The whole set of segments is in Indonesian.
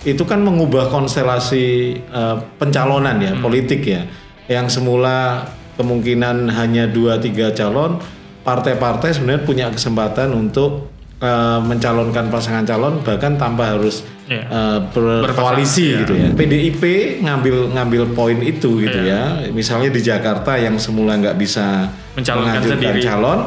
itu kan mengubah konstelasi pencalonan ya, politik ya. Yang semula kemungkinan hanya 2-3 calon, partai-partai sebenarnya punya kesempatan untuk mencalonkan pasangan calon bahkan tanpa harus berkoalisi gitu ya. PDIP ngambil poin itu gitu ya. Misalnya di Jakarta yang semula nggak bisa mengajukan calon,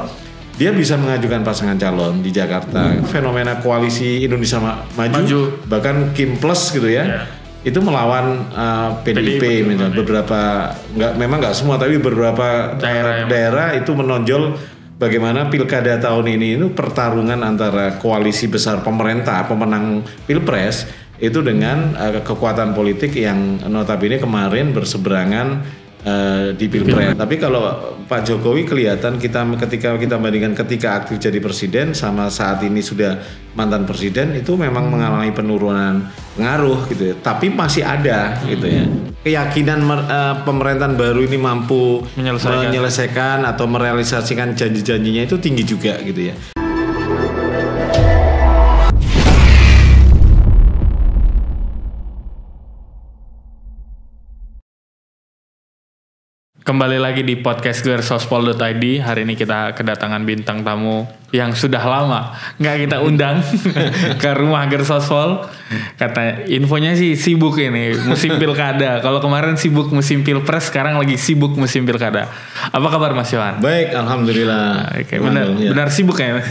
dia bisa mengajukan pasangan calon di Jakarta. Fenomena koalisi Indonesia Maju. Bahkan Kim Plus gitu ya. Itu melawan PDIP misalnya. Beberapa memang nggak semua tapi beberapa daerah itu menonjol bagaimana pilkada tahun ini itu pertarungan antara koalisi besar pemerintah pemenang pilpres itu dengan kekuatan politik yang notabene kemarin berseberangan di pilpres. Tapi kalau Pak Jokowi kelihatan ketika kita bandingkan ketika aktif jadi presiden sama saat ini sudah mantan presiden itu memang mengalami penurunan pengaruh gitu ya. Tapi masih ada gitu ya. Keyakinan pemerintahan baru ini mampu menyelesaikan atau merealisasikan janji-janjinya itu tinggi juga gitu ya. Kembali lagi di podcast gersospol.id. Hari ini kita kedatangan bintang tamu yang sudah lama nggak kita undang ke rumah Gersospol. Kata infonya sih sibuk ini musim pilkada. Kalau kemarin sibuk musim pilpres, sekarang lagi sibuk musim pilkada. Apa kabar Mas Yohan? Baik, alhamdulillah. Oke, benar sibuk ya Mas?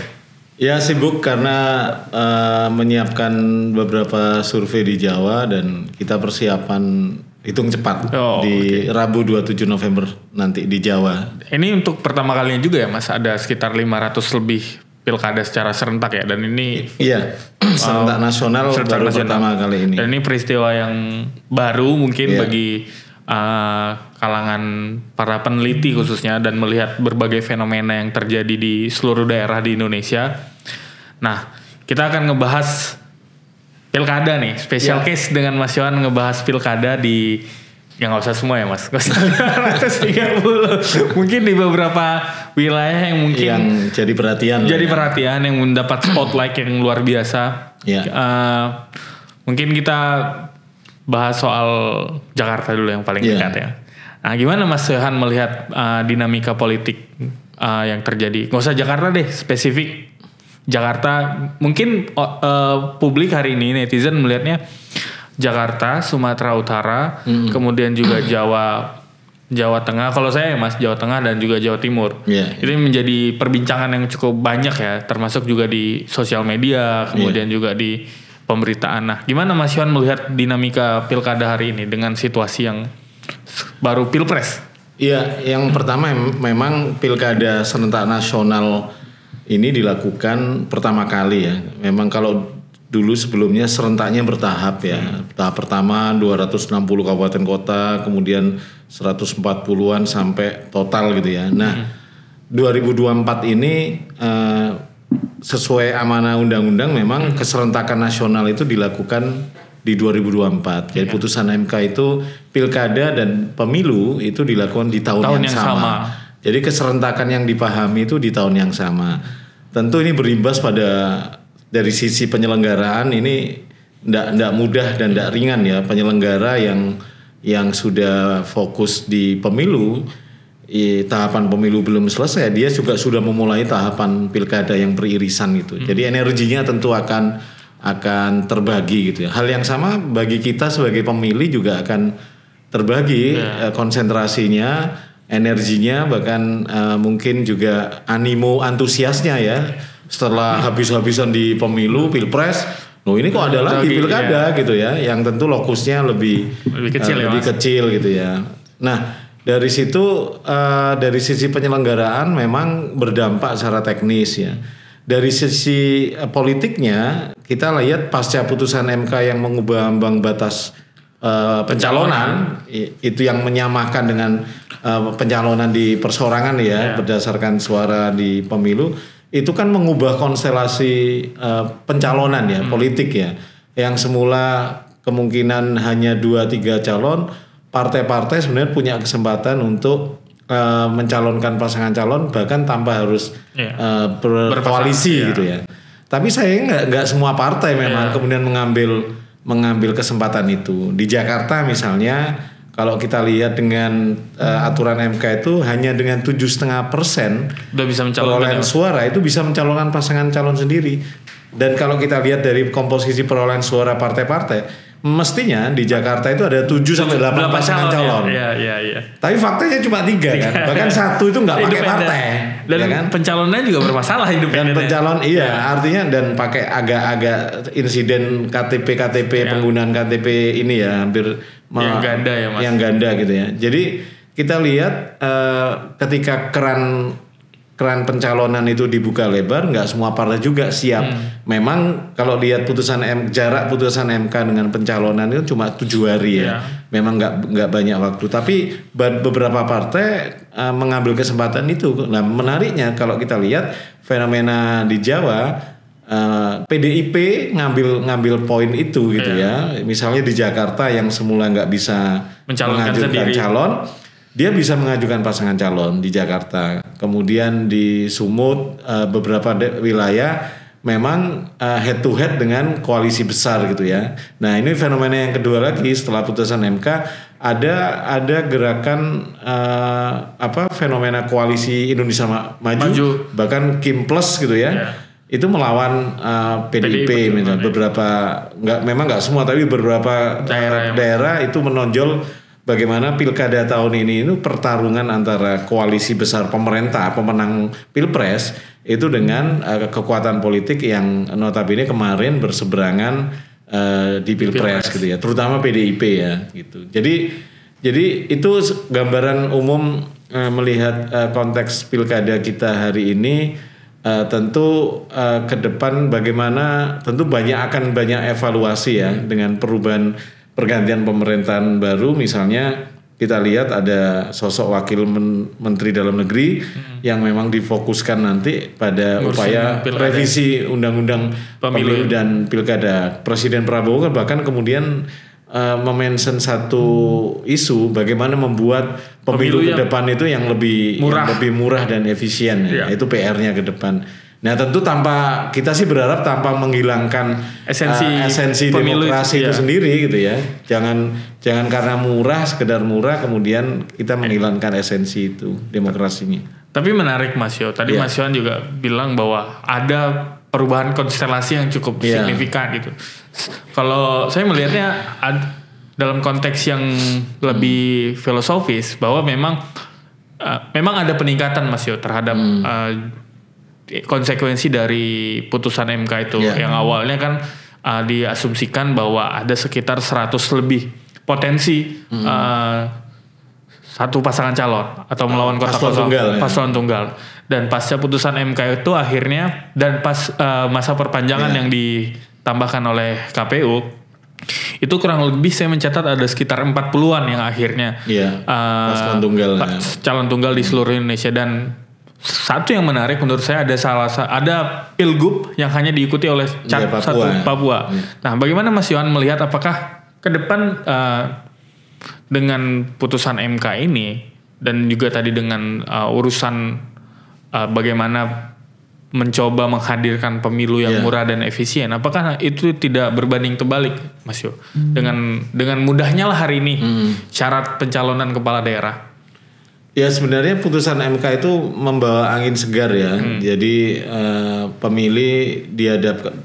Ya sibuk karena menyiapkan beberapa survei di Jawa dan kita persiapan hitung cepat di Rabu 27 November nanti di Jawa. Ini untuk pertama kalinya juga ya Mas, ada sekitar 500 lebih pilkada secara serentak ya, dan ini serentak nasional baru pertama kali ini. Dan ini peristiwa yang baru mungkin bagi kalangan para peneliti khususnya, dan melihat berbagai fenomena yang terjadi di seluruh daerah di Indonesia. Nah, kita akan ngebahas pilkada nih, special case dengan Mas Yohan ngebahas pilkada di, ya nggak usah semua ya Mas, nggak usah 530, mungkin di beberapa wilayah yang mungkin yang jadi perhatian, yang mendapat spotlight yang luar biasa. Mungkin kita bahas soal Jakarta dulu yang paling dekat ya. Nah, gimana Mas Yohan melihat dinamika politik yang terjadi? Nggak usah Jakarta deh, spesifik Jakarta. Mungkin publik hari ini netizen melihatnya Jakarta, Sumatera Utara, kemudian juga Jawa Tengah. Kalau saya Mas, Jawa Tengah dan juga Jawa Timur. Ini menjadi perbincangan yang cukup banyak ya, termasuk juga di sosial media, kemudian juga di pemberitaan. Nah, gimana Mas Yohan melihat dinamika pilkada hari ini dengan situasi yang baru pilpres? Iya, yang pertama memang pilkada serentak nasional ini dilakukan pertama kali ya. Memang kalau dulu sebelumnya serentaknya bertahap ya. Tahap pertama 260 kabupaten kota, kemudian 140-an sampai total gitu ya. Nah, 2024 ini sesuai amanah undang-undang memang keserentakan nasional itu dilakukan di 2024. Jadi putusan MK itu pilkada dan pemilu itu dilakukan di tahun yang sama. Jadi keserentakan yang dipahami itu di tahun yang sama. Tentu ini berimbas pada dari sisi penyelenggaraan ini ndak mudah dan ndak ringan ya. Penyelenggara yang sudah fokus di pemilu, tahapan pemilu belum selesai, dia juga sudah memulai tahapan pilkada yang beririsan gitu. Jadi energinya tentu akan terbagi gitu ya. Hal yang sama bagi kita sebagai pemilih juga akan terbagi konsentrasinya, energinya, bahkan mungkin juga animo antusiasnya ya. Setelah habis-habisan di pemilu pilpres, ini kok ada lagi pilkada gitu ya, yang tentu lokusnya lebih kecil gitu ya. Nah, dari situ dari sisi penyelenggaraan memang berdampak secara teknis ya. Dari sisi politiknya kita lihat pasca putusan MK yang mengubah ambang batas pencalonan itu yang menyamakan dengan pencalonan di persorangan ya, berdasarkan suara di pemilu, itu kan mengubah konstelasi pencalonan ya, politik ya, yang semula kemungkinan hanya 2-3 calon, partai-partai sebenarnya punya kesempatan untuk mencalonkan pasangan calon bahkan tanpa harus berkoalisi gitu ya. Tapi saya nggak semua partai memang kemudian mengambil mengambil kesempatan itu. Di Jakarta misalnya, kalau kita lihat dengan aturan MK itu hanya dengan 7,5% udah bisa perolehan suara itu bisa mencalonkan pasangan calon sendiri. Dan kalau kita lihat dari komposisi perolehan suara partai-partai, mestinya di Jakarta itu ada 7 sampai 8 pasangan calon. Iya. Tapi faktanya cuma 3 kan. Bahkan 1 itu nggak pakai partai. Dan ya kan? pencalonannya juga bermasalah independen. Dan pencalon artinya dan pakai agak-agak insiden KTP penggunaan KTP ini ya hampir yang ganda ya Mas. Yang ganda gitu ya. Jadi kita lihat ketika keran pencalonan itu dibuka lebar, nggak semua partai juga siap. Memang kalau lihat jarak putusan MK dengan pencalonan itu cuma 7 hari ya. Memang nggak banyak waktu. Tapi beberapa partai mengambil kesempatan itu. Nah menariknya kalau kita lihat fenomena di Jawa, PDIP ngambil poin itu gitu ya. Misalnya di Jakarta yang semula nggak bisa mengajukan calon, dia bisa mengajukan pasangan calon di Jakarta. Kemudian di Sumut beberapa wilayah memang head to head dengan koalisi besar gitu ya. Nah ini fenomena yang kedua lagi setelah putusan MK ada gerakan fenomena koalisi Indonesia Maju. Bahkan Kim Plus gitu ya. Itu melawan PDIP misalnya. Memang nggak semua tapi beberapa daerah itu menonjol bagaimana pilkada tahun ini itu pertarungan antara koalisi besar pemenang pilpres itu dengan kekuatan politik yang notabene kemarin berseberangan di pilpres gitu ya, terutama PDIP ya gitu. Jadi itu gambaran umum melihat konteks pilkada kita hari ini. Tentu ke depan bagaimana tentu akan banyak evaluasi ya dengan perubahan pergantian pemerintahan baru. Misalnya kita lihat ada sosok wakil menteri dalam negeri yang memang difokuskan nanti pada upaya revisi undang-undang pemilu dan pilkada. Presiden Prabowo kan bahkan kemudian memention satu isu bagaimana membuat pemilu ke depan itu yang lebih murah dan efisien ya. Itu PR-nya ke depan. Nah tentu kita sih berharap tanpa menghilangkan esensi demokrasi itu sendiri gitu ya. Jangan karena sekedar murah kemudian kita menghilangkan esensi itu demokrasinya. Tapi menarik Mas Yo. Tadi Mas Yohan juga bilang bahwa ada perubahan konstelasi yang cukup signifikan gitu. Kalau saya melihatnya dalam konteks yang lebih filosofis bahwa memang ada peningkatan Mas Yo terhadap konsekuensi dari putusan MK itu yang awalnya kan diasumsikan bahwa ada sekitar 100 lebih potensi satu pasangan calon atau melawan paslon tunggal dan pasca putusan MK itu akhirnya dan pas masa perpanjangan yang ditambahkan oleh KPU itu kurang lebih saya mencatat ada sekitar 40-an yang akhirnya calon tunggal di seluruh Indonesia. Dan satu yang menarik menurut saya ada pilgub yang hanya diikuti oleh Papua. Nah, bagaimana Mas Yohan melihat apakah ke depan dengan putusan MK ini dan juga tadi dengan urusan bagaimana mencoba menghadirkan pemilu yang murah dan efisien, apakah itu tidak berbanding terbalik Mas Yo dengan mudahnya lah hari ini syarat pencalonan kepala daerah? Ya sebenarnya putusan MK itu membawa angin segar ya. Jadi pemilih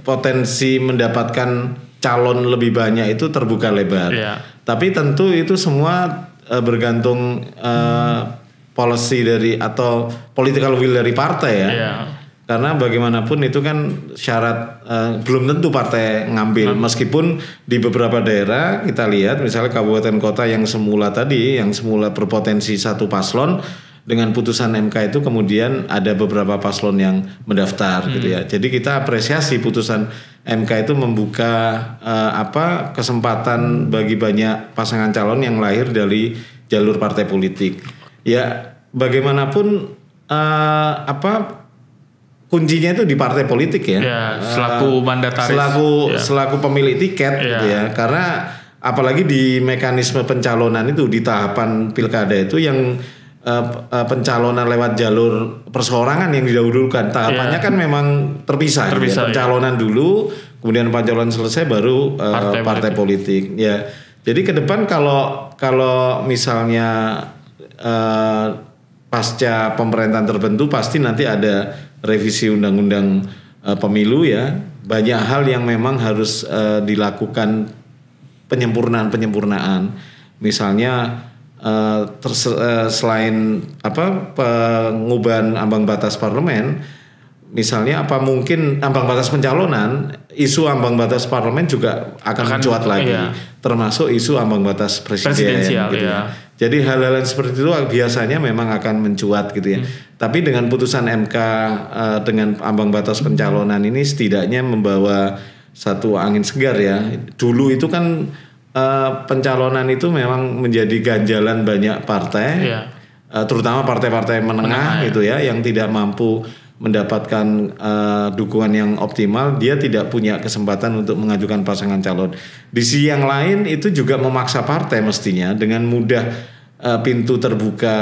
potensi mendapatkan calon lebih banyak itu terbuka lebar. Tapi tentu itu semua bergantung policy atau political will dari partai ya. Karena bagaimanapun itu kan syarat belum tentu partai ngambil. Meskipun di beberapa daerah kita lihat misalnya kabupaten kota yang semula berpotensi satu paslon, dengan putusan MK itu kemudian ada beberapa paslon yang mendaftar gitu ya. Jadi kita apresiasi putusan MK itu membuka kesempatan bagi banyak pasangan calon yang lahir dari jalur partai politik. Ya bagaimanapun kuncinya itu di partai politik ya. Selaku mandataris. Selaku pemilik tiket gitu ya. Karena apalagi di mekanisme pencalonan itu di tahapan pilkada itu yang pencalonan lewat jalur perseorangan yang didahulukan. Tahapannya kan memang terpisah. Ya. Pencalonan dulu, kemudian pencalonan selesai baru partai politik. Ya, jadi ke depan kalau misalnya pasca pemerintahan terbentuk pasti nanti ada revisi undang-undang pemilu ya. Banyak hal yang memang harus dilakukan penyempurnaan. Misalnya selain pengubahan ambang batas parlemen, misalnya apa mungkin ambang batas pencalonan, isu ambang batas parlemen juga akan mencuat lagi, termasuk isu ambang batas presiden gitu ya. Jadi hal-hal seperti itu biasanya memang akan mencuat gitu ya. Tapi dengan putusan MK dengan ambang batas pencalonan ini setidaknya membawa satu angin segar ya. Dulu itu kan pencalonan itu memang menjadi ganjalan banyak partai, terutama partai-partai menengah gitu ya, yang tidak mampu mendapatkan dukungan yang optimal, dia tidak punya kesempatan untuk mengajukan pasangan calon. Di sisi yang lain itu juga memaksa partai mestinya dengan mudah pintu terbuka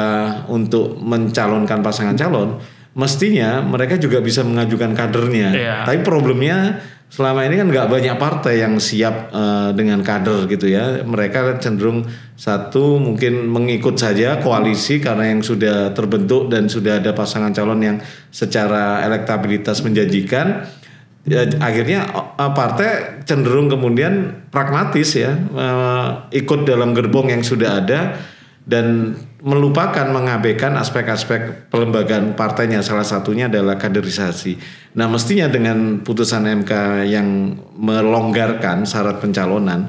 untuk mencalonkan pasangan calon, mestinya mereka juga bisa mengajukan kadernya. Tapi problemnya selama ini kan nggak banyak partai yang siap dengan kader gitu ya. Mereka cenderung satu mungkin mengikut saja koalisi karena yang sudah terbentuk dan sudah ada pasangan calon yang secara elektabilitas menjanjikan. Ya, akhirnya partai cenderung kemudian pragmatis ya, ikut dalam gerbong yang sudah ada dan melupakan mengabaikan aspek-aspek pelembagaan partainya, salah satunya adalah kaderisasi. Nah mestinya dengan putusan MK yang melonggarkan syarat pencalonan,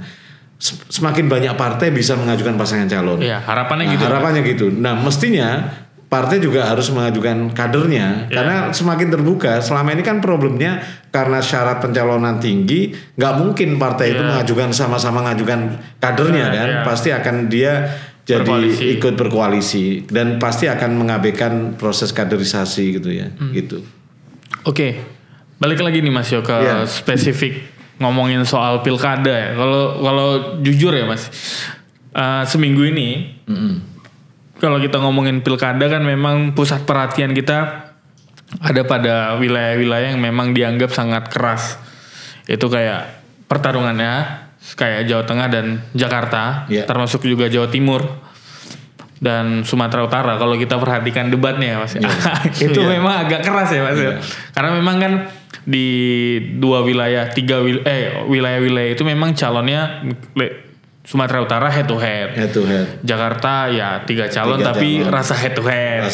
semakin banyak partai bisa mengajukan pasangan calon. Iya, harapannya gitu. Harapannya gitu. Nah mestinya partai juga harus mengajukan kadernya, karena semakin terbuka. Selama ini kan problemnya karena syarat pencalonan tinggi, nggak mungkin partai itu mengajukan sama-sama mengajukan kadernya kan, pasti akan dia jadi ikut berkoalisi dan pasti akan mengabaikan proses kaderisasi gitu ya, gitu. Oke, balik lagi nih Mas Yo ke spesifik ngomongin soal pilkada ya. Kalau jujur ya Mas, seminggu ini kalau kita ngomongin pilkada kan memang pusat perhatian kita ada pada wilayah-wilayah yang memang dianggap sangat keras. Itu kayak pertarungannya kayak Jawa Tengah dan Jakarta, termasuk juga Jawa Timur dan Sumatera Utara. Kalau kita perhatikan debatnya Mas, itu memang agak keras ya Mas. Karena memang kan di dua wilayah, wilayah-wilayah itu memang calonnya Sumatera Utara head to head. Jakarta ya 3 calon tapi rasa head to head.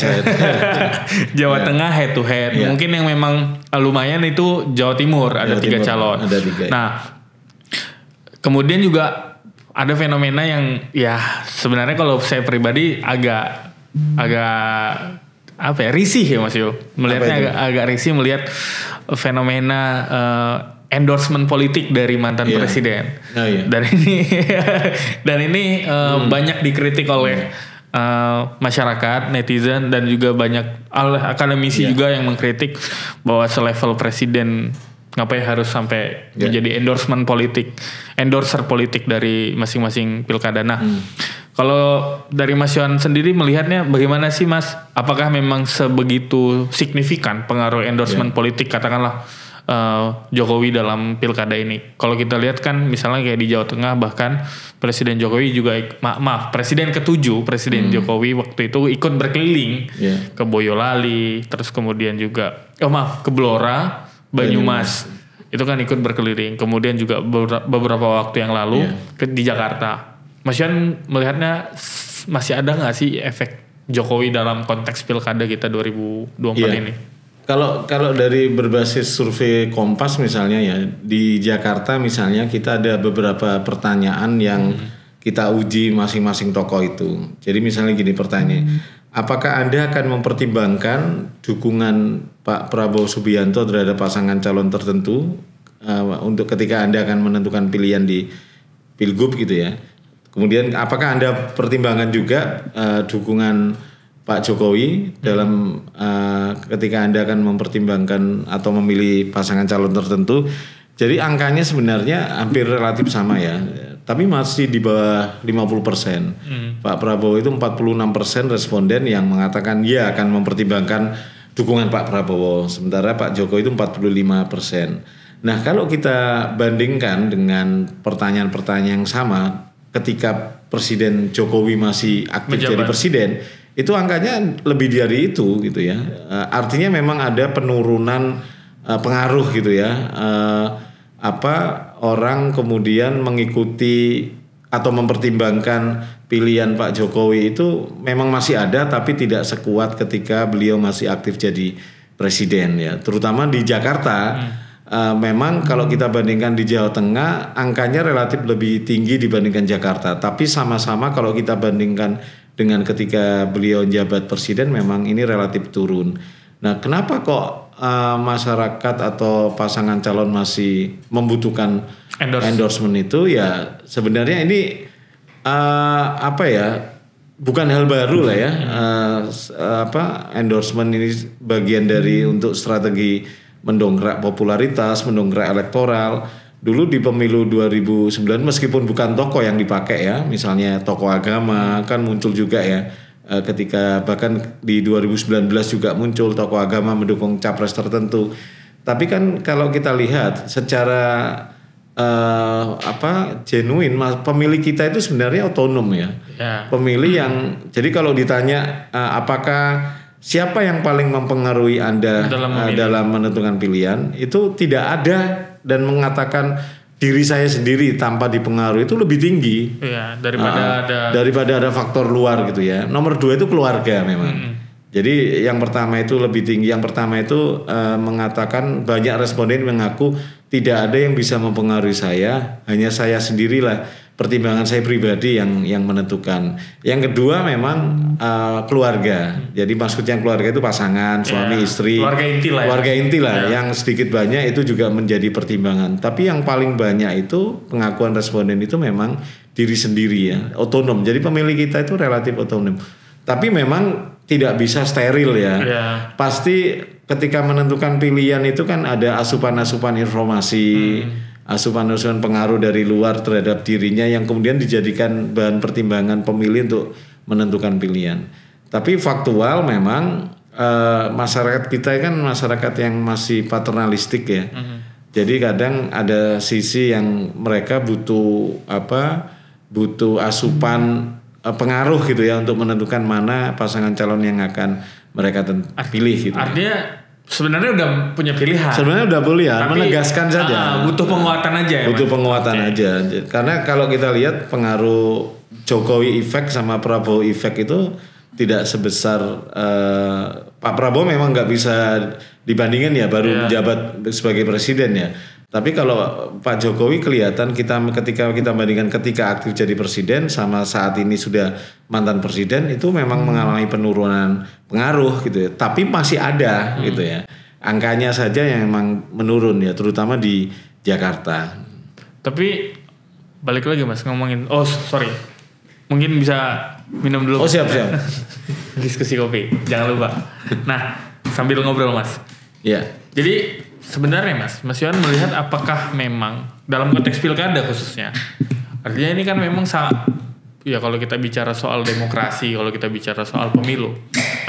Jawa Tengah head to head. Mungkin yang memang lumayan itu Jawa Timur ada 3 calon. Ada 3. Nah, kemudian juga ada fenomena yang ya sebenarnya kalau saya pribadi agak apa ya, risih ya Mas Yo. Melihatnya agak risih melihat fenomena endorsement politik dari mantan presiden. Dan ini banyak dikritik oleh masyarakat, netizen dan juga banyak akademisi juga yang mengkritik bahwa selevel presiden ngapain harus sampai menjadi endorser politik dari masing-masing pilkada. Nah, kalau dari Mas Yohan sendiri melihatnya bagaimana sih Mas? Apakah memang sebegitu signifikan pengaruh endorsement politik katakanlah Jokowi dalam pilkada ini? Kalau kita lihat kan misalnya kayak di Jawa Tengah bahkan Presiden Jokowi juga Presiden ke-7 Presiden Jokowi waktu itu ikut berkeliling ke Boyolali, terus kemudian juga ke Blora, Banyumas. Itu kan ikut berkeliling. Kemudian juga beberapa waktu yang lalu di Jakarta. Mas Yohan melihatnya masih ada gak sih efek Jokowi dalam konteks pilkada kita 2024 ini? Kalau dari berbasis survei Kompas misalnya ya, di Jakarta misalnya kita ada beberapa pertanyaan yang kita uji masing-masing tokoh itu. Jadi misalnya gini pertanyaannya. Apakah Anda akan mempertimbangkan dukungan Pak Prabowo Subianto terhadap pasangan calon tertentu untuk ketika Anda akan menentukan pilihan di Pilgub gitu ya. Kemudian apakah Anda pertimbangkan juga dukungan Pak Jokowi dalam ketika Anda akan mempertimbangkan atau memilih pasangan calon tertentu. Jadi angkanya sebenarnya hampir relatif sama ya. Tapi masih di bawah 50%. Pak Prabowo itu 46% responden yang mengatakan ya akan mempertimbangkan dukungan Pak Prabowo. Sementara Pak Jokowi itu 45%. Nah kalau kita bandingkan dengan pertanyaan-pertanyaan yang sama ketika Presiden Jokowi masih aktif jadi presiden, itu angkanya lebih dari itu gitu ya. Artinya memang ada penurunan pengaruh gitu ya. Orang kemudian mengikuti atau mempertimbangkan pilihan Pak Jokowi itu memang masih ada, tapi tidak sekuat ketika beliau masih aktif jadi presiden ya. Terutama di Jakarta. Memang kalau kita bandingkan di Jawa Tengah angkanya relatif lebih tinggi dibandingkan Jakarta, tapi sama-sama kalau kita bandingkan dengan ketika beliau menjabat presiden memang ini relatif turun. Nah kenapa kok masyarakat atau pasangan calon masih membutuhkan endorsement itu ya? Sebenarnya ini bukan hal baru lah ya. Endorsement ini bagian dari untuk strategi mendongkrak popularitas, mendongkrak elektoral. Dulu di pemilu 2009 meskipun bukan tokoh yang dipakai ya, misalnya tokoh agama kan muncul juga ya. Ketika bahkan di 2019 juga muncul tokoh agama mendukung capres tertentu. Tapi kan kalau kita lihat secara genuine, pemilih kita itu sebenarnya otonom ya. Pemilih yang jadi kalau ditanya apakah siapa yang paling mempengaruhi Anda dalam menentukan pilihan, itu tidak ada dan mengatakan diri saya sendiri tanpa dipengaruhi itu lebih tinggi daripada ada faktor luar gitu ya. Nomor 2 itu keluarga memang. Jadi yang pertama itu lebih tinggi. Yang pertama itu mengatakan banyak responden mengaku tidak ada yang bisa mempengaruhi saya, hanya saya sendirilah. Pertimbangan saya pribadi yang menentukan. Yang kedua memang keluarga. Jadi maksudnya keluarga itu pasangan, suami, istri, keluarga inti lah. Yang sedikit banyak itu juga menjadi pertimbangan. Tapi yang paling banyak itu pengakuan responden itu memang diri sendiri ya, otonom. Jadi pemilih kita itu relatif otonom. Tapi memang tidak bisa steril ya. Pasti ketika menentukan pilihan itu kan ada asupan-asupan informasi. Asupan-asupan pengaruh dari luar terhadap dirinya yang kemudian dijadikan bahan pertimbangan pemilih untuk menentukan pilihan. Tapi faktual memang masyarakat kita kan masyarakat yang masih paternalistik ya. Jadi kadang ada sisi yang mereka butuh asupan pengaruh gitu ya untuk menentukan mana pasangan calon yang akan mereka pilih gitu. Artinya sebenarnya udah punya pilihan. Sebenarnya udah pilihan, menegaskan saja. Butuh penguatan aja ya. Butuh penguatan aja. Karena kalau kita lihat pengaruh Jokowi efek sama Prabowo efek itu tidak sebesar Pak Prabowo memang nggak bisa dibandingin ya, baru menjabat sebagai presiden ya. Tapi kalau Pak Jokowi kelihatan ketika kita bandingkan ketika aktif jadi presiden sama saat ini sudah mantan presiden itu memang mengalami penurunan pengaruh gitu ya. Tapi masih ada gitu ya. Angkanya saja yang memang menurun ya, terutama di Jakarta. Tapi balik lagi Mas ngomongin. Oh sorry, mungkin bisa minum dulu. Oh siap. Diskusi kopi, jangan lupa. Nah sambil ngobrol Mas. Iya. Jadi sebenarnya Mas Yohan melihat apakah memang dalam konteks pilkada khususnya, artinya ini kan memang ya kalau kita bicara soal demokrasi, kalau kita bicara soal pemilu,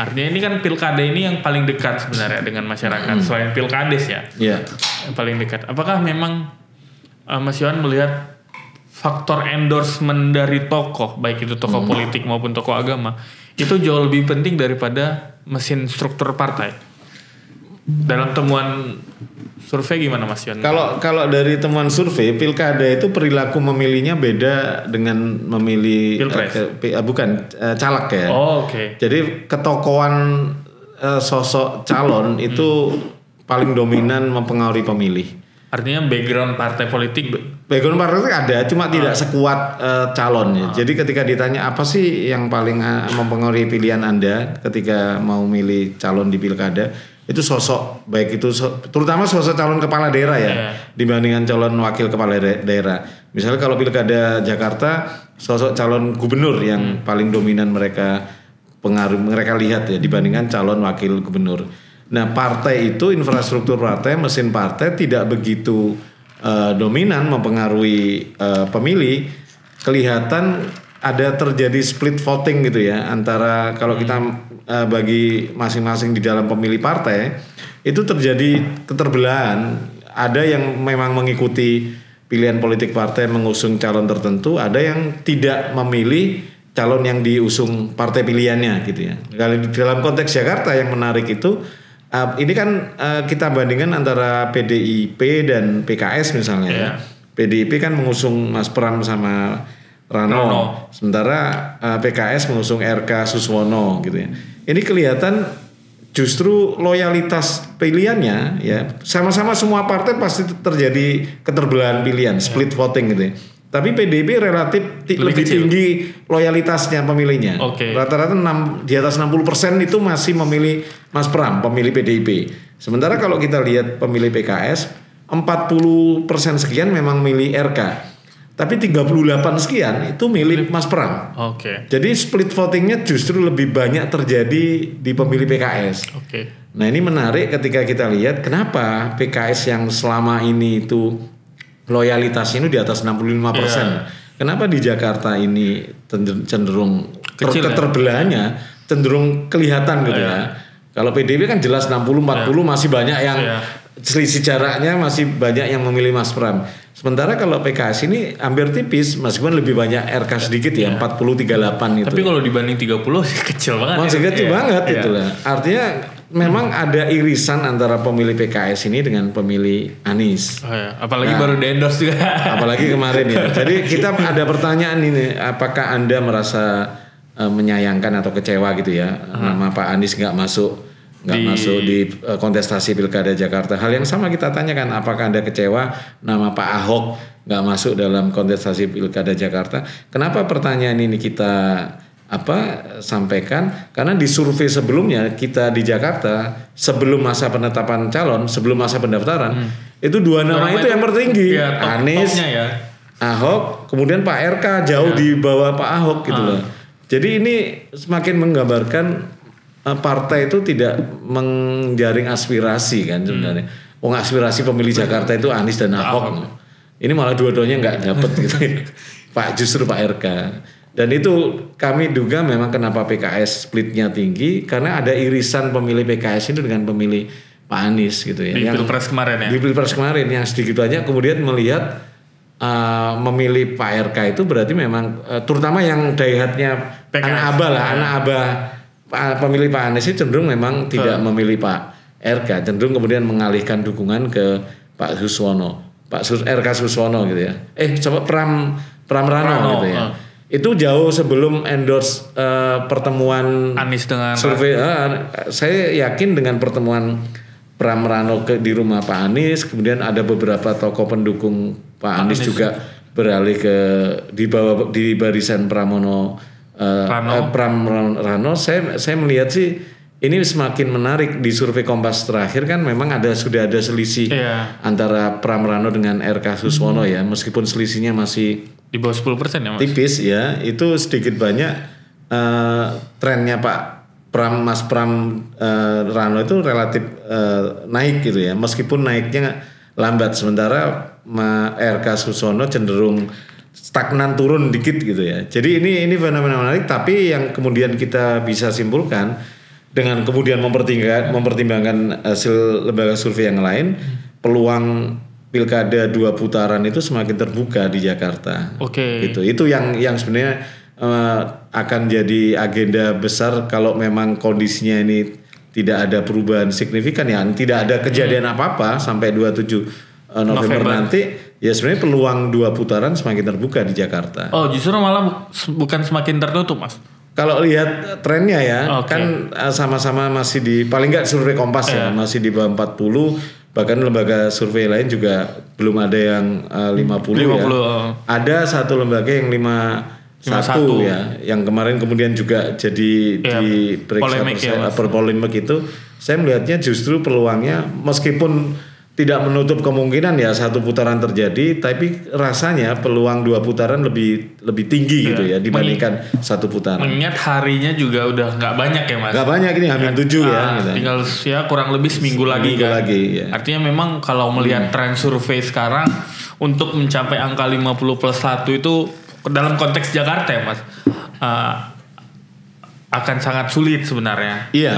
artinya ini kan pilkada ini yang paling dekat sebenarnya dengan masyarakat selain pilkades ya. Yang paling dekat. Apakah memang Mas Yohan melihat faktor endorsement dari tokoh, baik itu tokoh politik maupun tokoh agama, itu jauh lebih penting daripada mesin struktur partai? Dalam temuan survei gimana Mas Yohan? Kalau dari temuan survei, pilkada itu perilaku memilihnya beda dengan memilih caleg ya. Oh, oke. Jadi ketokohan sosok calon itu paling dominan mempengaruhi pemilih. Artinya background partai politik ada, cuma tidak sekuat calon ya. Jadi ketika ditanya apa sih yang paling mempengaruhi pilihan Anda ketika mau milih calon di pilkada, itu sosok, baik itu terutama sosok calon kepala daerah ya, dibandingkan calon wakil kepala daerah. Misalnya kalau pilkada Jakarta, sosok calon gubernur yang paling dominan mereka lihat ya, dibandingkan calon wakil gubernur. Nah partai itu, infrastruktur partai, mesin partai tidak begitu dominan mempengaruhi pemilih. Kelihatan ada terjadi split voting gitu ya, antara kalau kita bagi masing-masing di dalam pemilih partai itu terjadi keterbelahan ada yang memang mengikuti pilihan politik partai mengusung calon tertentu, ada yang tidak memilih calon yang diusung partai pilihannya gitu ya. Kalau dalam konteks Jakarta yang menarik itu ini kan kita bandingkan antara PDIP dan PKS misalnya ya. PDIP kan mengusung Mas Pram sama Rano. Sementara PKS mengusung RK Suswono gitu ya. Ini kelihatan justru loyalitas pilihannya ya sama-sama semua partai pasti terjadi keterbelahan pilihan, split voting gitu ya. Tapi PDIP relatif lebih tinggi loyalitasnya pemilihnya. Rata-rata di atas 60% itu masih memilih Mas Pram, pemilih PDIP. Sementara kalau kita lihat pemilih PKS 40% sekian memang milih RK. Tapi 38 sekian itu milih Mas Pram. Jadi split votingnya justru lebih banyak terjadi di pemilih PKS. Nah ini menarik ketika kita lihat kenapa PKS yang selama ini itu loyalitasnya ini di atas 65%. Kenapa di Jakarta ini cenderung keterbelahannya cenderung kelihatan gitu ya. Kalau PDIP kan jelas 60-40 masih banyak yang selisih jaraknya masih banyak yang memilih Mas Pram. Sementara kalau PKS ini hampir tipis meskipun lebih banyak RK sedikit ya 40-38 itu. Tapi kalau dibanding 30 kecil banget. Masih kecil banget itulah. Artinya memang ada irisan antara pemilih PKS ini dengan pemilih Anies. Apalagi baru di-endorse juga. Apalagi kemarin ya. Jadi kita ada pertanyaan ini, apakah Anda merasa menyayangkan atau kecewa gitu ya nama Pak Anies nggak masuk di kontestasi Pilkada Jakarta. Hal yang sama kita tanyakan, apakah Anda kecewa nama Pak Ahok nggak masuk dalam kontestasi Pilkada Jakarta? Kenapa pertanyaan ini kita sampaikan? Karena di survei sebelumnya kita di Jakarta sebelum masa penetapan calon, sebelum masa pendaftaran, itu dua nama itu yang tertinggi, Anies, Ahok, kemudian Pak RK jauh di bawah Pak Ahok gitu loh. Jadi ini semakin menggambarkan partai itu tidak menjaring aspirasi kan sebenarnya. Aspirasi pemilih Jakarta itu Anies dan Ahok. Ini malah dua-duanya nggak dapet gitu. Justru Pak RK. Dan itu kami duga memang kenapa PKS splitnya tinggi karena ada irisan pemilih PKS itu dengan pemilih Pak Anies gitu ya. Di Pilpres kemarin ya. Di Pilpres kemarin yang sedikit banyak kemudian melihat memilih Pak RK itu berarti memang terutama yang daihatnya anak abah pemilih Pak Anies itu cenderung memang tidak memilih Pak RK, cenderung kemudian mengalihkan dukungan ke Pak Suswono, RK Suswono gitu ya. Coba Pram Rano gitu ya. Itu jauh sebelum endorse pertemuan Anies dengan survei. Saya yakin dengan pertemuan Pram Rano di rumah Pak Anies, kemudian ada beberapa tokoh pendukung Pak Anies juga beralih di barisan Pramono. Pram Rano, saya melihat sih ini semakin menarik di survei Kompas terakhir kan memang sudah ada selisih antara Pram Rano dengan RK Suswono ya, meskipun selisihnya masih di bawah 10% ya Mas. Tipis ya, itu sedikit banyak trennya Mas Pram Rano itu relatif naik gitu ya, meskipun naiknya lambat, sementara RK Suswono cenderung stagnan turun dikit gitu ya. Jadi ini fenomena menarik, tapi yang kemudian kita bisa simpulkan dengan kemudian mempertimbangkan hasil lembaga survei yang lain, peluang pilkada 2 putaran itu semakin terbuka di Jakarta. Gitu. Itu yang sebenarnya akan jadi agenda besar kalau memang kondisinya ini tidak ada perubahan signifikan ya, tidak ada kejadian apa-apa sampai 27 November nanti, ya sebenarnya peluang 2 putaran semakin terbuka di Jakarta. Justru malah bukan semakin tertutup Mas. Kalau lihat trennya ya, kan sama-sama masih paling nggak survei Kompas ya, masih di bawah 40, bahkan lembaga survei lain juga belum ada yang 50 ya. Ada satu lembaga yang 51 ya, yang kemarin kemudian juga jadi diperiksa polemik itu. Saya melihatnya justru peluangnya meskipun tidak menutup kemungkinan ya 1 putaran terjadi, tapi rasanya peluang 2 putaran lebih tinggi gitu ya dibandingkan 1 putaran. Mengingat harinya juga udah nggak banyak ya Mas. Nggak banyak, ini hampir 7 ya. Gitu. Tinggal ya kurang lebih seminggu lagi kan. Ya. Artinya memang kalau melihat tren survei sekarang untuk mencapai angka 50+1 itu dalam konteks Jakarta ya Mas. akan sangat sulit sebenarnya. Iya.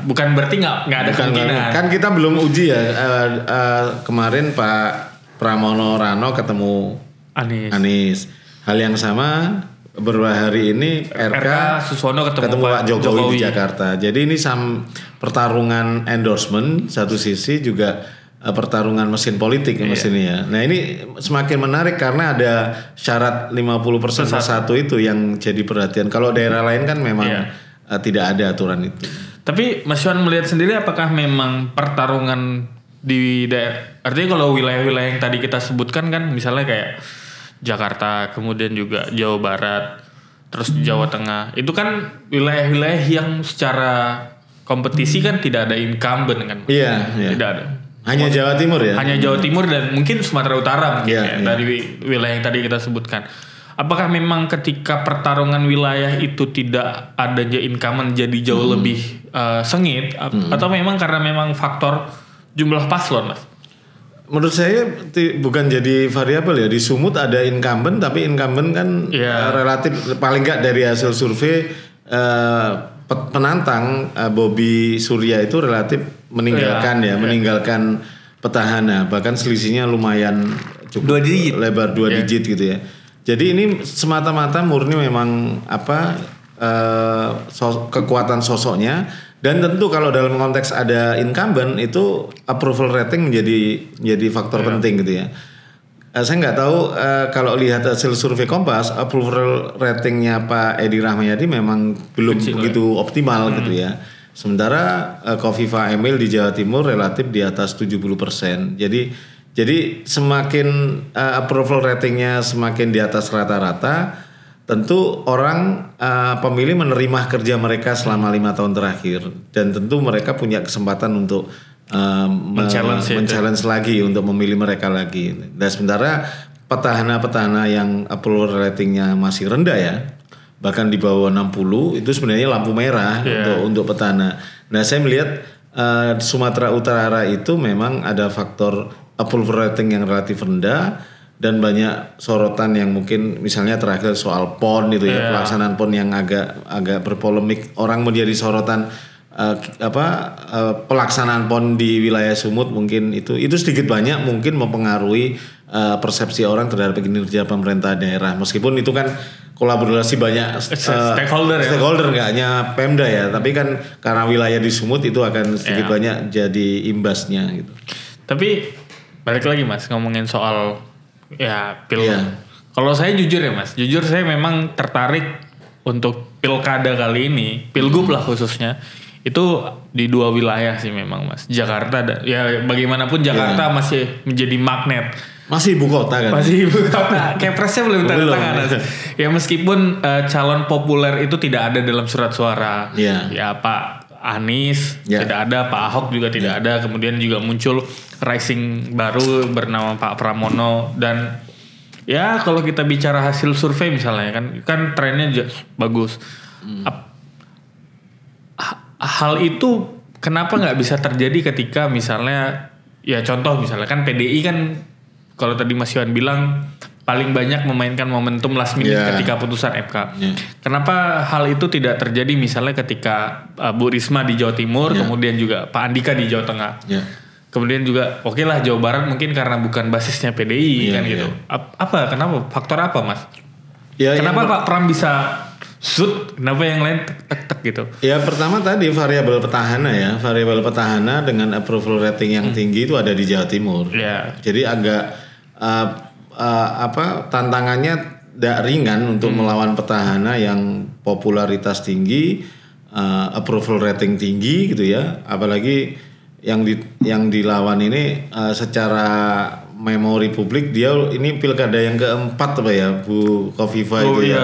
Bukan berarti nggak ada kemungkinan. Kan kita belum uji ya. Kemarin Pak Pramono Rano ketemu Anies. Hal yang sama beberapa hari ini RK Suswono ketemu Pak Jokowi di Jakarta. Jadi ini pertarungan endorsement satu sisi juga pertarungan mesin politik mesin ini ya. Nah ini semakin menarik karena ada syarat 50% per satu itu yang jadi perhatian. Kalau daerah lain kan memang tidak ada aturan itu. Tapi Mas Yohan melihat sendiri apakah memang pertarungan di daerah, artinya kalau wilayah-wilayah yang tadi kita sebutkan kan misalnya kayak Jakarta, kemudian juga Jawa Barat, terus Jawa Tengah. Itu kan wilayah-wilayah yang secara kompetisi kan tidak ada incumbent kan. Iya. Tidak ada. Hanya Jawa Timur ya? Hanya Jawa Timur dan mungkin Sumatera Utara mungkin dari wilayah yang tadi kita sebutkan. Apakah memang ketika pertarungan wilayah itu tidak adanya incumbent jadi jauh lebih sengit? Atau memang karena memang faktor jumlah paslon, Mas? Menurut saya bukan jadi variabel ya. Di Sumut ada incumbent, tapi incumbent kan relatif paling nggak dari hasil survei penantang Bobi Surya itu relatif meninggalkan petahana. Bahkan selisihnya lumayan cukup lebar 2 digit gitu ya. Jadi ini semata-mata murni memang kekuatan sosoknya. Dan tentu kalau dalam konteks ada incumbent itu approval rating menjadi faktor penting gitu ya. Saya nggak tahu kalau lihat hasil survei Kompas, approval ratingnya Pak Edi Rahmayadi memang belum begitu optimal gitu ya. Sementara Khofifah Emil di Jawa Timur relatif di atas 70%. Jadi semakin approval ratingnya semakin di atas rata-rata, tentu orang pemilih menerima kerja mereka selama 5 tahun terakhir dan tentu mereka punya kesempatan untuk men-challenge lagi untuk memilih mereka lagi. Dan sementara petahana-petahana yang approval ratingnya masih rendah ya, bahkan di bawah 60 itu sebenarnya lampu merah untuk petahana. Nah saya melihat Sumatera Utara itu memang ada faktor approval rating yang relatif rendah. Dan banyak sorotan yang mungkin misalnya terakhir soal PON itu ya, pelaksanaan PON yang agak berpolemik. Orang menjadi sorotan pelaksanaan PON di wilayah Sumut mungkin itu sedikit banyak mungkin mempengaruhi persepsi orang terhadap kinerja pemerintah daerah. Meskipun itu kan kolaborasi banyak stakeholder nggak hanya Pemda ya, tapi kan karena wilayah di Sumut itu akan sedikit banyak jadi imbasnya gitu. Tapi balik lagi Mas ngomongin soal Kalau saya jujur ya Mas, saya memang tertarik untuk pilkada kali ini, pilgub lah khususnya, itu di 2 wilayah sih memang Mas. Jakarta, bagaimanapun Jakarta masih menjadi magnet. Masih ibu kota kan? Masih ibu kota. Kepresnya belum tanda tangan. Ya meskipun calon populer itu tidak ada dalam surat suara. Ya Pak Anies tidak ada, Pak Ahok juga tidak ada. Kemudian juga muncul rising baru bernama Pak Pramono. Dan ya kalau kita bicara hasil survei misalnya kan trennya bagus. Hal itu kenapa nggak bisa terjadi ketika misalnya contoh misalnya kan PDI kan kalau tadi Mas Yohan bilang paling banyak memainkan momentum last minute ketika putusan MK. Kenapa hal itu tidak terjadi misalnya ketika Bu Risma di Jawa Timur, kemudian juga Pak Andika di Jawa Tengah. Kemudian juga lah Jawa Barat mungkin karena bukan basisnya PDI gitu. Kenapa? Faktor apa Mas? Kenapa Pak Pram bisa kenapa yang lain tek gitu? Ya pertama tadi variabel petahana dengan approval rating yang tinggi itu ada di Jawa Timur. Jadi agak tantangannya tidak ringan untuk melawan petahana yang popularitas tinggi, approval rating tinggi gitu ya. Apalagi yang dilawan ini secara memori publik dia ini pilkada yang keempat Bu Khofifah itu ya.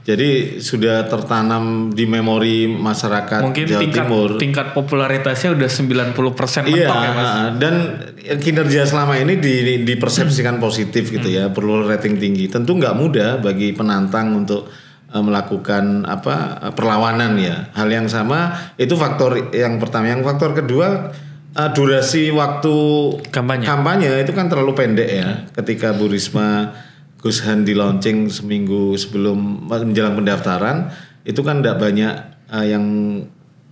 Jadi sudah tertanam di memori masyarakat mungkin Jawa Timur. Tingkat popularitasnya udah 90% mentok ya Mas. Dan kinerja selama ini dipersepsikan positif gitu ya, perlu rating tinggi. Tentu nggak mudah bagi penantang untuk melakukan perlawanan ya. Hal yang sama itu faktor yang pertama. Yang faktor kedua durasi waktu kampanye itu kan terlalu pendek ya. Ketika Bu Risma Gus Han di launching seminggu sebelum menjelang pendaftaran itu kan tidak banyak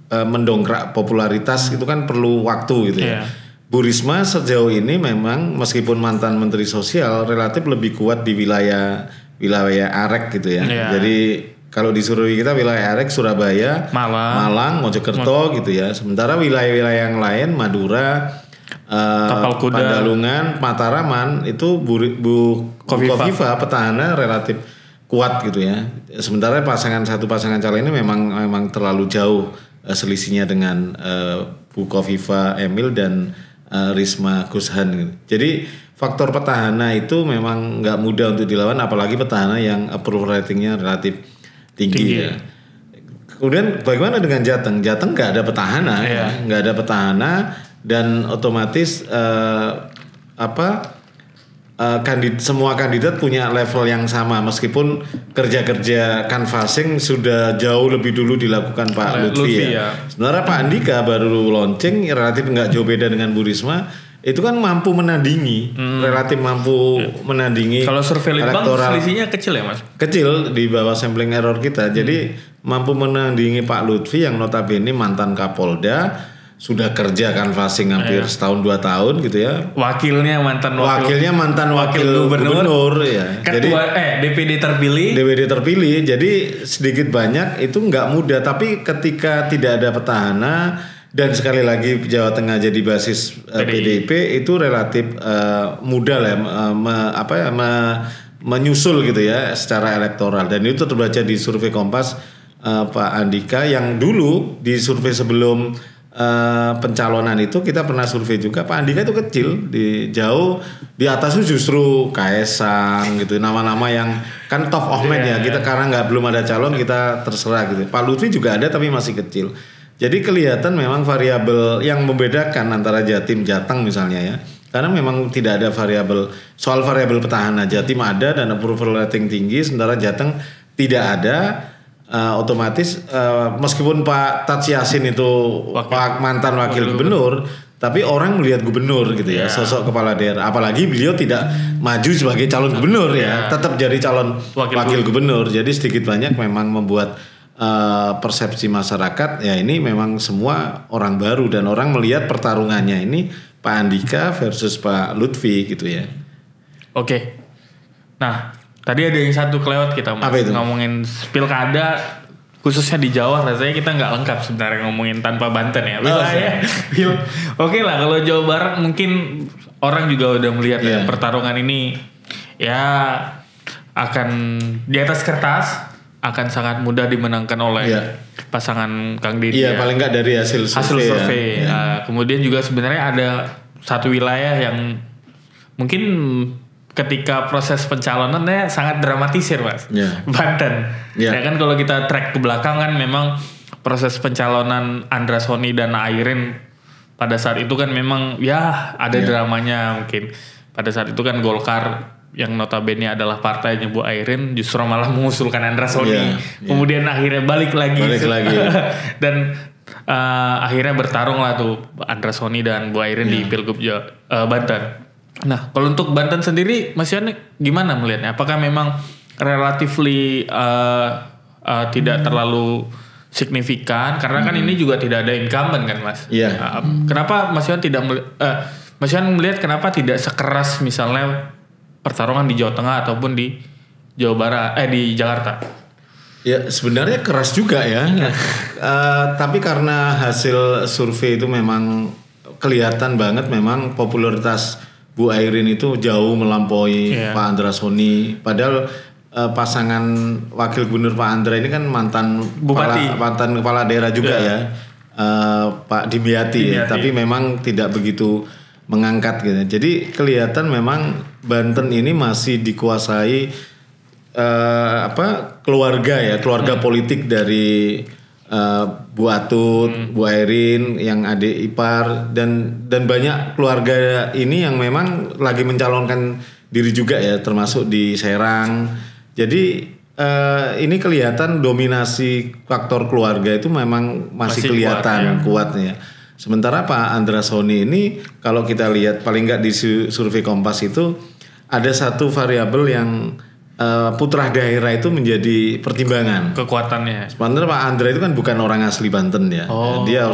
mendongkrak popularitas itu kan perlu waktu gitu ya. Bu Risma sejauh ini memang meskipun mantan Menteri Sosial relatif lebih kuat di wilayah Arek gitu ya. Jadi kalau di survei kita wilayah Arek, Surabaya, Malang, Mojokerto gitu ya. Sementara wilayah-wilayah yang lain Madura, Pandalungan, Mataraman itu Bu Kofifa petahana relatif kuat gitu ya. Sementara satu pasangan calon ini memang terlalu jauh selisihnya dengan Bu Kofifa Emil dan Risma Gushan gitu. Jadi faktor petahana itu memang nggak mudah untuk dilawan, apalagi petahana yang approval ratingnya relatif tinggi. Ya. Kemudian bagaimana dengan Jateng? Jateng nggak ada petahana, nggak ada petahana dan otomatis semua kandidat punya level yang sama meskipun kerja canvassing sudah jauh lebih dulu dilakukan Pak Lutfi ya. Sebenarnya Pak Andika baru launching relatif nggak jauh beda dengan Bu Risma, itu kan mampu menandingi, relatif mampu menandingi. Kalau survei Litbang selisihnya kecil ya Mas? Kecil di bawah sampling error kita, jadi mampu menandingi Pak Lutfi yang notabene mantan Kapolda, sudah kerja canvassing hampir setahun 2 tahun gitu ya. Wakilnya mantan wakil gubernur ya. Ketua DPD terpilih. Jadi sedikit banyak itu nggak mudah, tapi ketika tidak ada petahana dan sekali lagi Jawa Tengah jadi basis PDIP itu relatif mudah lah menyusul gitu ya secara elektoral, dan itu terbaca di survei Kompas Pak Andika yang dulu di survei sebelum pencalonan itu kita pernah survei juga, Pak Andika itu kecil, jauh di atas itu justru Kaesang gitu, nama-nama yang kan top of mind ya. Kita karena belum ada calon kita terserah gitu. Pak Lutfi juga ada tapi masih kecil. Jadi kelihatan memang variabel yang membedakan antara Jatim Jateng misalnya ya. Karena memang tidak ada soal variabel petahana. Jatim ada dan approval rating tinggi, sementara Jateng tidak ada. Otomatis meskipun Pak Tats Yassin itu mantan wakil gubernur, tapi orang melihat gubernur gitu ya, sosok kepala daerah. Apalagi beliau tidak maju sebagai calon gubernur ya, tetap jadi calon wakil gubernur. Jadi sedikit banyak memang membuat persepsi masyarakat ya ini memang semua orang baru, dan orang melihat pertarungannya ini Pak Andika versus Pak Lutfi gitu ya. Oke. Nah, tadi ada yang satu kelewat kita Mas, ngomongin pilkada khususnya di Jawa, rasanya kita nggak lengkap sebenarnya ngomongin tanpa Banten ya. Oke lah, kalau Jawa Barat mungkin orang juga udah melihat ya pertarungan ini ya akan di atas kertas akan sangat mudah dimenangkan oleh pasangan Kang Deddy. Iya, paling nggak dari hasil survei. Ya. Kemudian juga sebenarnya ada satu wilayah yang mungkin ketika proses pencalonannya sangat dramatisir Mas, Banten. Ya kan kalau kita track ke belakang kan memang proses pencalonan Andra Soni dan Airin pada saat itu kan memang ya ada dramanya mungkin. Pada saat itu kan Golkar yang notabene adalah partainya Bu Airin justru malah mengusulkan Andra Soni. Kemudian akhirnya balik lagi. Dan akhirnya bertarung lah tuh Andra Soni dan Bu Airin di Pilgub Banten. Nah, kalau untuk Banten sendiri, Mas Yan gimana melihatnya? Apakah memang relatively tidak terlalu signifikan? Karena kan ini juga tidak ada incumbent kan, Mas? Iya. Kenapa Mas Yan Mas Yan melihat kenapa tidak sekeras misalnya pertarungan di Jawa Tengah ataupun di Jawa Barat, di Jakarta? Ya sebenarnya keras juga ya. Tapi karena hasil survei itu memang kelihatan banget memang popularitas Bu Airin itu jauh melampaui Pak Andra Soni. Padahal pasangan wakil gubernur Pak Andra ini kan mantan kepala daerah juga ya, Pak Dimyati. Tapi memang tidak begitu mengangkat gitu. Jadi kelihatan memang Banten ini masih dikuasai keluarga politik dari Bu Atut, Bu Airin yang adik ipar dan banyak keluarga ini yang memang lagi mencalonkan diri juga ya, termasuk di Serang. Jadi ini kelihatan dominasi faktor keluarga itu memang masih kelihatan kuatnya. Sementara Pak Andra Soni ini kalau kita lihat paling nggak di survei Kompas itu ada satu variabel yang putra daerah itu menjadi pertimbangan. Kekuatannya. Sebenarnya Pak Andre itu kan bukan orang asli Banten ya. Dia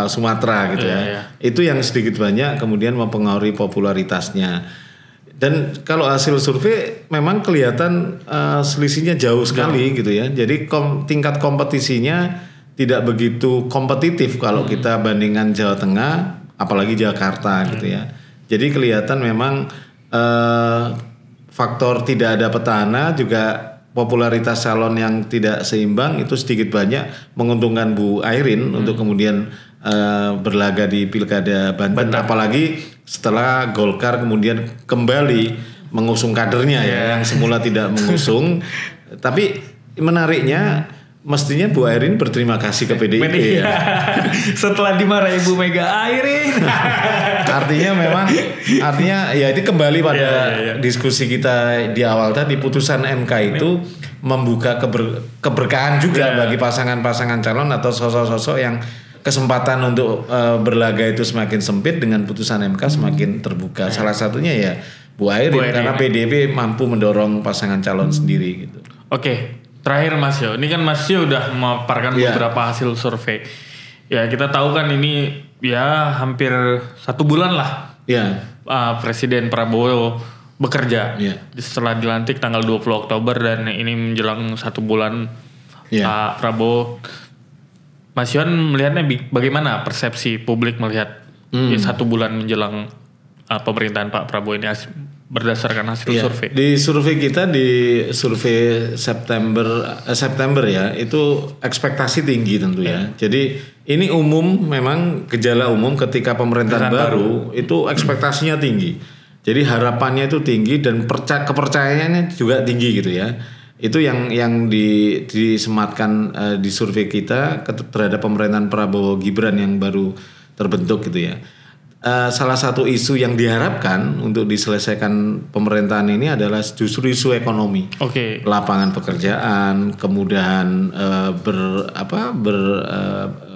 Sumatera gitu ya. Itu yang sedikit banyak kemudian mempengaruhi popularitasnya. Dan kalau hasil survei memang kelihatan selisihnya jauh sekali gitu ya. Jadi tingkat kompetisinya tidak begitu kompetitif kalau kita bandingkan Jawa Tengah, apalagi Jakarta gitu ya. Jadi kelihatan memang faktor tidak ada petahana juga popularitas calon yang tidak seimbang itu sedikit banyak menguntungkan Bu Airin untuk kemudian berlaga di Pilkada Banten. Apalagi setelah Golkar kemudian kembali mengusung kadernya ya yang semula tidak mengusung. Tapi menariknya mestinya Bu Airin berterima kasih ke PDIP ya. Setelah dimarahi Bu Mega Airin. artinya ya ini kembali pada diskusi kita di awal tadi, putusan MK itu membuka keberkahan juga bagi pasangan-pasangan calon atau sosok-sosok yang kesempatan untuk berlaga itu semakin sempit, dengan putusan MK semakin terbuka. Salah satunya ya Bu Airin karena PDIP mampu mendorong pasangan calon sendiri gitu. Oke, terakhir Mas Yo. Ini kan Mas Yo udah memaparkan beberapa hasil survei. Ya kita tahu kan ini ya hampir 1 bulan lah. Presiden Prabowo bekerja. Setelah dilantik tanggal 20 Oktober dan ini menjelang 1 bulan Pak Prabowo. Mas Yohan melihatnya bagaimana persepsi publik melihat 1 bulan menjelang pemerintahan Pak Prabowo ini berdasarkan hasil survei? Di survei kita di survei September ya itu ekspektasi tinggi tentu ya. Jadi ini umum, memang gejala umum ketika pemerintahan baru itu ekspektasinya tinggi. Jadi harapannya itu tinggi dan kepercayaannya juga tinggi gitu ya. Itu yang disematkan di survei kita terhadap pemerintahan Prabowo Gibran yang baru terbentuk gitu ya. Salah satu isu yang diharapkan untuk diselesaikan pemerintahan ini adalah justru isu ekonomi. Lapangan pekerjaan, kemudahan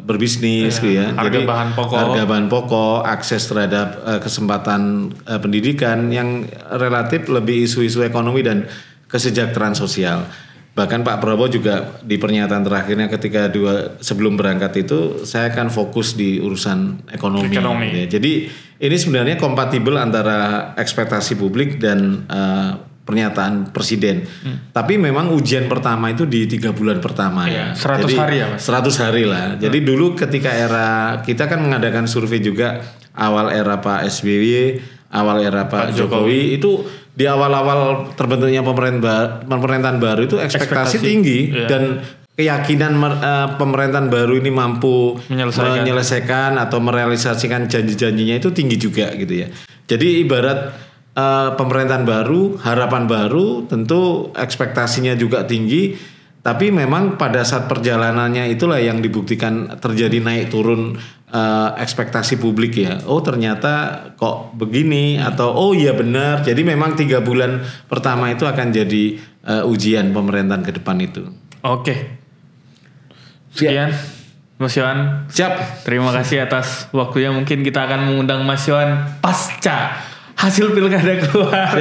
berbisnis gitu ya. Harga bahan pokok, akses terhadap kesempatan pendidikan yang relatif lebih isu-isu ekonomi dan kesejahteraan sosial. Bahkan Pak Prabowo juga di pernyataan terakhirnya ketika sebelum berangkat itu, saya akan fokus di urusan ekonomi. Ya. Jadi ini sebenarnya kompatibel antara ekspektasi publik dan pernyataan presiden. Tapi memang ujian pertama itu di 3 bulan pertama ya. 100 Jadi, hari ya Mas? 100 hari lah. Jadi dulu ketika kita kan mengadakan survei juga awal era Pak SBY, awal era Pak Jokowi itu di awal-awal terbentuknya pemerintahan baru itu ekspektasi tinggi dan keyakinan pemerintahan baru ini mampu menyelesaikan atau merealisasikan janji-janjinya itu tinggi juga gitu ya. Jadi ibarat pemerintahan baru, harapan baru, tentu ekspektasinya juga tinggi. Tapi memang pada saat perjalanannya itulah yang dibuktikan terjadi naik turun ekspektasi publik ya. Oh ternyata kok begini atau oh iya benar. Jadi memang 3 bulan pertama itu akan jadi ujian pemerintahan ke depan itu. Oke. Sekian Mas Yohan. Siap. Terima kasih atas waktunya. Mungkin kita akan mengundang Mas Yohan pasca hasil pilkada keluar.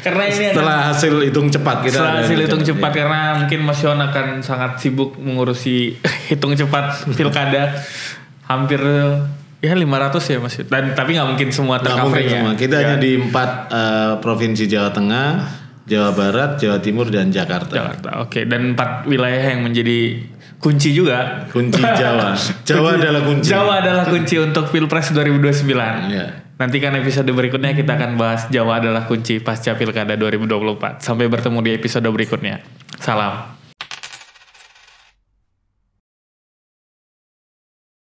Karena ini setelah hasil hitung cepat kita. Setelah hasil hitung cepat karena mungkin Mas Yohan akan sangat sibuk mengurusi hitung cepat pilkada. Hampir ya 500 ya Mas. Dan tapi nggak mungkin semua tercover ya. Kita hanya di 4 provinsi Jawa Tengah, Jawa Barat, Jawa Timur dan Jakarta. Oke. Dan 4 wilayah yang menjadi kunci juga. Kunci Jawa. Jawa adalah kunci. Jawa adalah kunci untuk Pilpres 2029. Ya. Nantikan episode berikutnya kita akan bahas Jawa adalah kunci pasca Pilkada 2024. Sampai bertemu di episode berikutnya. Salam.